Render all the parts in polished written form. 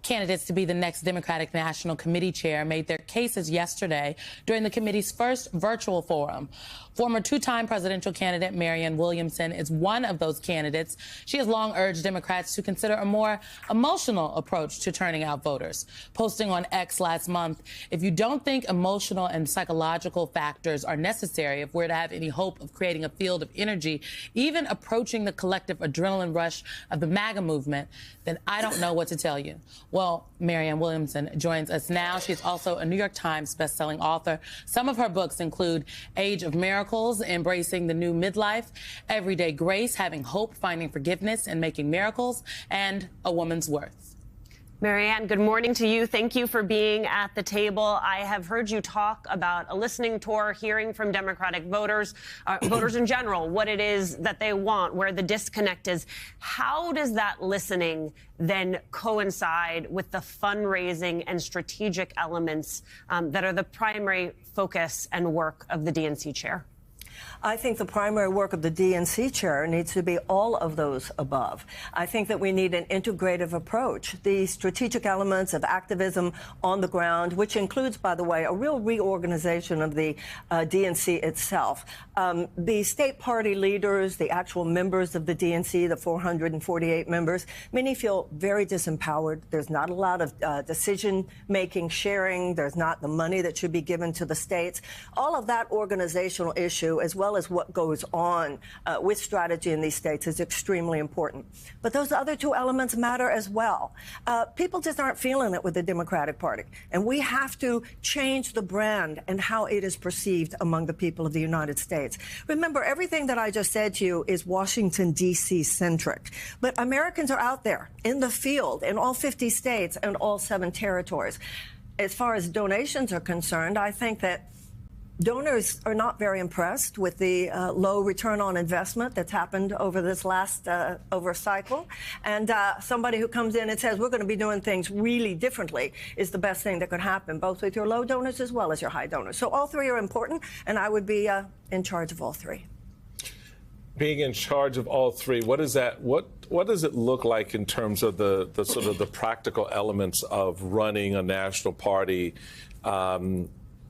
Candidates to be the next Democratic National Committee chair made their cases yesterday during the committee's first virtual forum. Former two-time presidential candidate Marianne Williamson is one of those candidates. She has long urged Democrats to consider a more emotional approach to turning out voters. Posting on X last month, if you don't think emotional and psychological factors are necessary if we're to have any hope of creating a field of energy, even approaching the collective adrenaline rush of the MAGA movement, then I don't know what to tell you. Well, Marianne Williamson joins us now. She's also a New York Times bestselling author. Some of her books include Age of Miracles, Embracing the New Midlife, Everyday Grace, Having Hope, Finding Forgiveness, and Making Miracles, and A Woman's Worth. Marianne, good morning to you. Thank you for being at the table. I have heard you talk about a listening tour, hearing from Democratic voters, voters in general, what it is that they want, where the disconnect is. How does that listening then coincide with the fundraising and strategic elements that are the primary focus and work of the DNC chair? I think the primary work of the DNC chair needs to be all of those above. I think that we need an integrative approach. The strategic elements of activism on the ground, which includes, by the way, a real reorganization of the DNC itself. The state party leaders, the actual members of the DNC, the 448 members, many feel very disempowered. There's not a lot of decision-making, sharing. There's not the money that should be given to the states. All of that organizational issue, as well as what goes on with strategy in these states, is extremely important. But those other two elements matter as well. People just aren't feeling it with the Democratic Party. And we have to change the brand and how it is perceived among the people of the United States. Remember, everything that I just said to you is Washington, D.C. centric. But Americans are out there in the field in all 50 states and all 7 territories. As far as donations are concerned, I think that donors are not very impressed with the low return on investment that's happened over this last cycle. And somebody who comes in and says, we're going to be doing things really differently is the best thing that could happen, both with your low donors as well as your high donors. So all 3 are important, and I would be in charge of all 3. Being in charge of all 3, what is that? What does it look like in terms of the sort of the practical elements of running a national party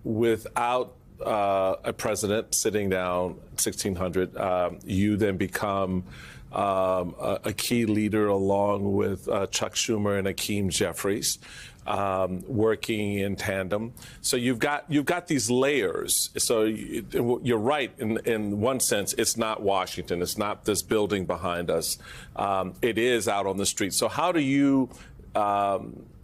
without a president sitting down 1600, you then become a key leader along with Chuck Schumer and Hakeem Jeffries, working in tandem. So you've got these layers. So you're right in one sense. It's not Washington. It's not this building behind us. It is out on the street. So how do you,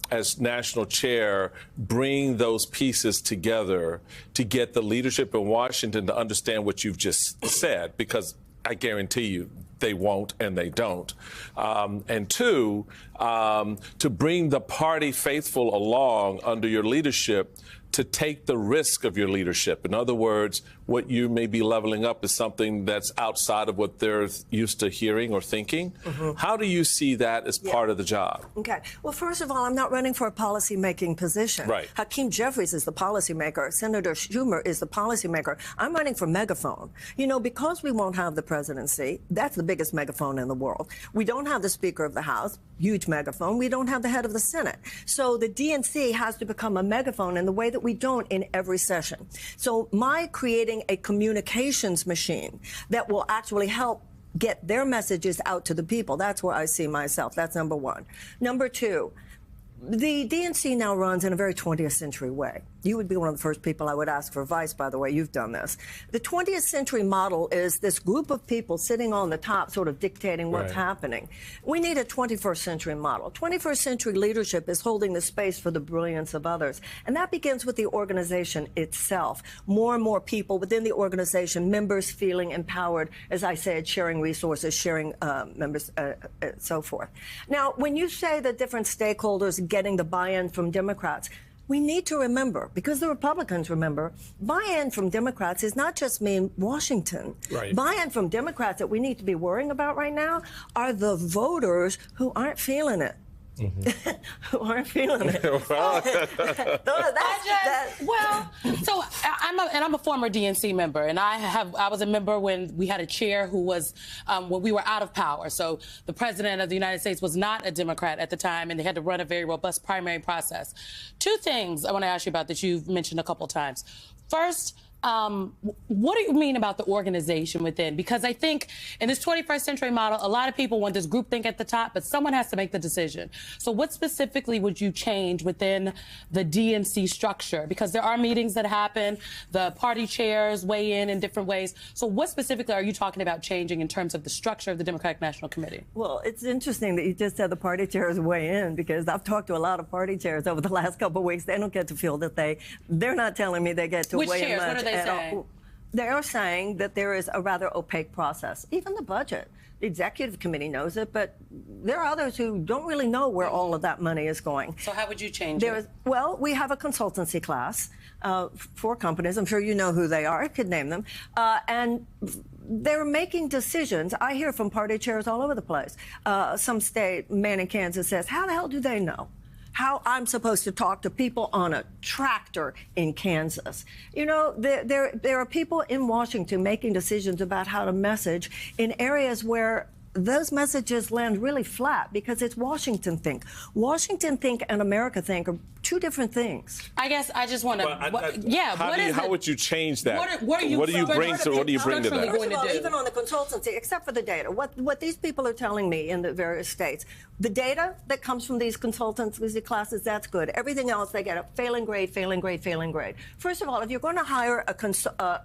as national chair, bring those pieces together to get the leadership in Washington to understand what you've just said? Because I guarantee you they won't and they don't. And 2, to bring the party faithful along under your leadership to take the risk of your leadership. In other words, what you may be leveling up is something that's outside of what they're used to hearing or thinking. Mm-hmm. How do you see that as part of the job? Okay. Well, first of all, I'm not running for a policy-making position. Right. Hakeem Jeffries is the policymaker. Senator Schumer is the policymaker. I'm running for megaphone. You know, because we won't have the presidency, that's the biggest megaphone in the world. We don't have the Speaker of the House, huge megaphone. We don't have the head of the Senate. So the DNC has to become a megaphone in the way that we don't in every session. So my creating a communications machine that will actually help get their messages out to the people, that's where I see myself. That's number 1. Number 2, the DNC now runs in a very 20th century way. You would be one of the first people I would ask for advice, by the way. You've done this. The 20th century model is this group of people sitting on the top sort of dictating what's happening. We need a 21st century model. 21st century leadership is holding the space for the brilliance of others. And that begins with the organization itself. More and more people within the organization, members feeling empowered, as I said, sharing resources, sharing members, so forth. Now, when you say the different stakeholders getting the buy-in from Democrats, we need to remember, because the Republicans remember, buy-in from Democrats is not just mean Washington. Right. Buy-in from Democrats that we need to be worrying about right now are the voters who aren't feeling it Who aren't feeling it. I'm a former DNC member, and I was a member when we had a chair who was when we were out of power. So the president of the United States was not a Democrat at the time, and they had to run a very robust primary process. Two things I want to ask you about that you've mentioned a couple times. First, what do you mean about the organization within? Because I think in this 21st century model, a lot of people want this groupthink at the top, but someone has to make the decision. So what specifically would you change within the DNC structure? Because there are meetings that happen, the party chairs weigh in different ways. So what specifically are you talking about changing in terms of the structure of the Democratic National Committee? Well, it's interesting that you just said the party chairs weigh in, because I've talked to a lot of party chairs over the last couple of weeks. They don't get to feel that they're not telling me they get to Which weigh chairs? in much. What are they saying? They are saying that there is a rather opaque process. Even the budget. The executive committee knows it, but there are others who don't really know where all of that money is going. So how would you change it? Well, we have a consultancy class for companies. I'm sure you know who they are. I could name them. And they're making decisions. I hear from party chairs all over the place. Some state man in Kansas says, how the hell do they know how I'm supposed to talk to people on a tractor in Kansas? You know, there are people in Washington making decisions about how to message in areas where those messages land really flat, because it's Washington think. Washington think and America think are two different things. I guess I just want to. How would you change that? What do you bring to that? First of all, even on the consultancy, except for the data, what these people are telling me in the various states, the data that comes from these consultancy classes, that's good. Everything else, they get a failing grade, failing grade, failing grade. First of all, if you're going to hire a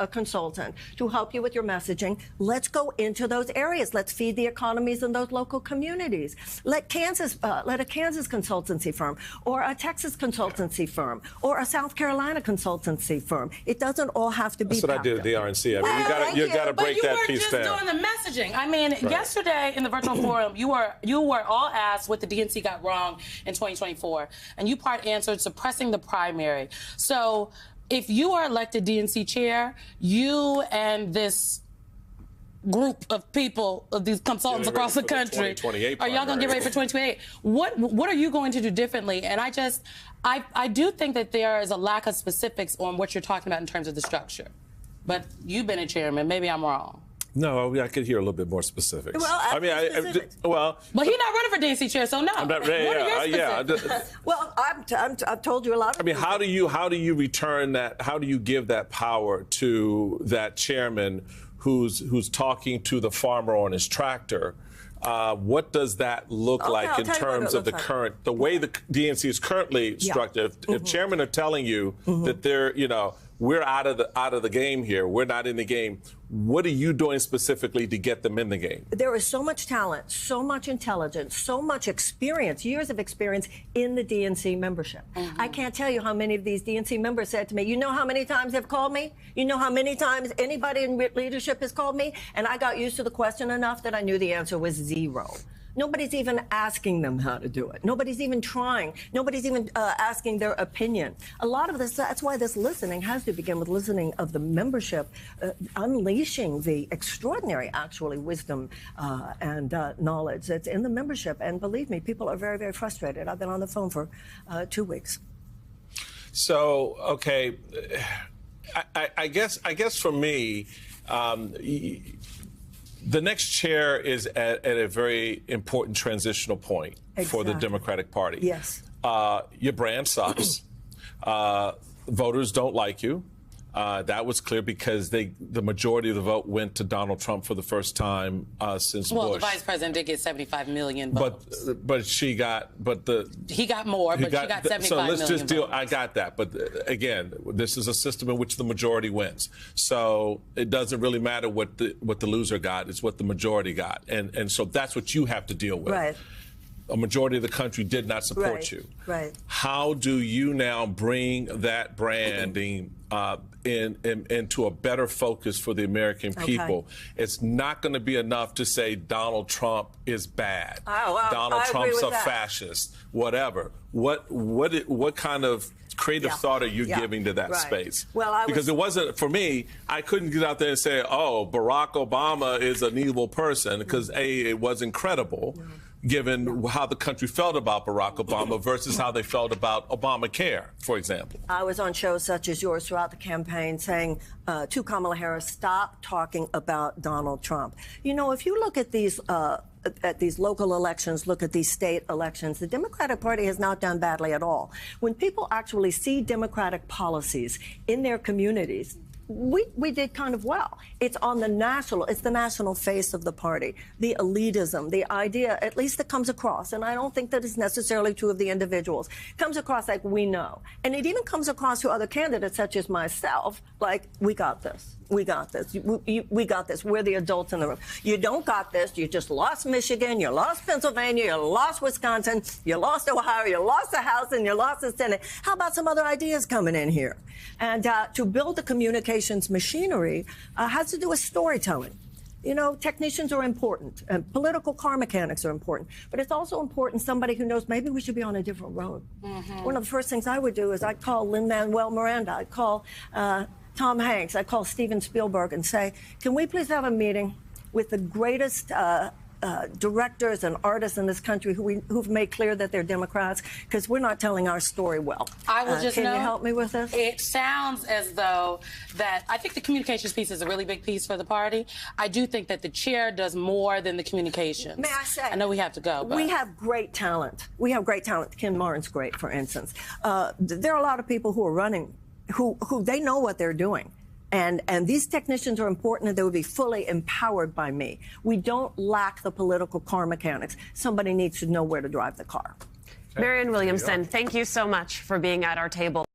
consultant to help you with your messaging, let's go into those areas. Let's feed the economies in those local communities. Let a Kansas consultancy firm, or a Texas consultancy firm, or a South Carolina consultancy firm. It doesn't all have to be. That's what I did at the RNC. I mean, you got to break that piece down. But you were just doing the messaging. I mean, yesterday in the virtual forum, you were all asked what the DNC got wrong in 2024, and you part answered suppressing the primary. So if you are elected DNC chair, you and this group of people, of these consultants across the country, are y'all going to get ready for 2028? What are you going to do differently? And I do think that there is a lack of specifics on what you're talking about in terms of the structure. But you've been a chairman. Maybe I'm wrong. No, I could hear a little bit more specifics. Well, but he's not running for DNC chair, so no. I'm not ready. What are your specifics? Well, I've told you a lot. I mean, how do you return that? How do you give that power to that chairman who's talking to the farmer on his tractor? What does that look like in terms of the way the DNC is currently structured? If chairmen are telling you that they're, we're out of the game here, we're not in the game, what are you doing specifically to get them in the game? There is so much talent, so much intelligence, so much experience, years of experience in the DNC membership. I can't tell you how many of these DNC members said to me, you know how many times they've called me? You know how many times anybody in leadership has called me? And I got used to the question enough that I knew the answer was 0. Nobody's even asking them how to do it. Nobody's even trying. Nobody's even asking their opinion. A lot of this, that's why this listening has to begin with listening of the membership, unleashing the extraordinary, actually, wisdom and knowledge that's in the membership. And believe me, people are very, very frustrated. I've been on the phone for 2 weeks. So, okay, I guess for me, the next chair is at a very important transitional point for the Democratic Party. Yes. Your brand sucks. Voters don't like you. That was clear because the majority of the vote went to Donald Trump for the first time since Bush. Well, the vice president did get 75 million votes. He got more, but she got 75 million. So let's just deal. I got that. But again, this is a system in which the majority wins. So it doesn't really matter what the loser got. It's what the majority got. And so that's what you have to deal with. Right. A majority of the country did not support you. Right. How do you now bring that branding into a better focus for the American people? It's not going to be enough to say Donald Trump is bad. Donald Trump's a fascist. Whatever. What kind of creative thought are you giving to that space? Well, because it wasn't, for me, I couldn't get out there and say, oh, Barack Obama is an evil person, because A, it wasn't credible. given how the country felt about Barack Obama versus how they felt about Obamacare, for example. I was on shows such as yours throughout the campaign saying to Kamala Harris, stop talking about Donald Trump. You know, if you look at these local elections, look at these state elections, the Democratic Party has not done badly at all. When people actually see Democratic policies in their communities, we did kind of well. It's the national face of the party, the elitism, the idea, at least it comes across, and I don't think that it's necessarily true of the individuals, comes across like we know. And it even comes across to other candidates such as myself, like, we got this. We got this. We got this. We're the adults in the room. You don't got this. You just lost Michigan. You lost Pennsylvania. You lost Wisconsin. You lost Ohio. You lost the House and you lost the Senate. How about some other ideas coming in here? And to build the communications machinery has to do with storytelling. You know, technicians are important, and political car mechanics are important, but it's also important somebody who knows maybe we should be on a different road. Mm-hmm. One of the first things I would do is I'd call Lin-Manuel Miranda. I'd call Tom Hanks. I'd call Steven Spielberg and say, can we please have a meeting with the greatest directors and artists in this country who've made clear that they're Democrats, because we're not telling our story well. I will just Can you help me with this? It sounds as though that I think the communications piece is a really big piece for the party. I do think that the chair does more than the communications. May I say? I know we have to go. But. We have great talent. We have great talent. Ken Martin's great, for instance. There are a lot of people who are running who they know what they're doing. And these technicians are important, and they would be fully empowered by me. We don't lack the political car mechanics. Somebody needs to know where to drive the car. Marianne Williamson, thank you so much for being at our table.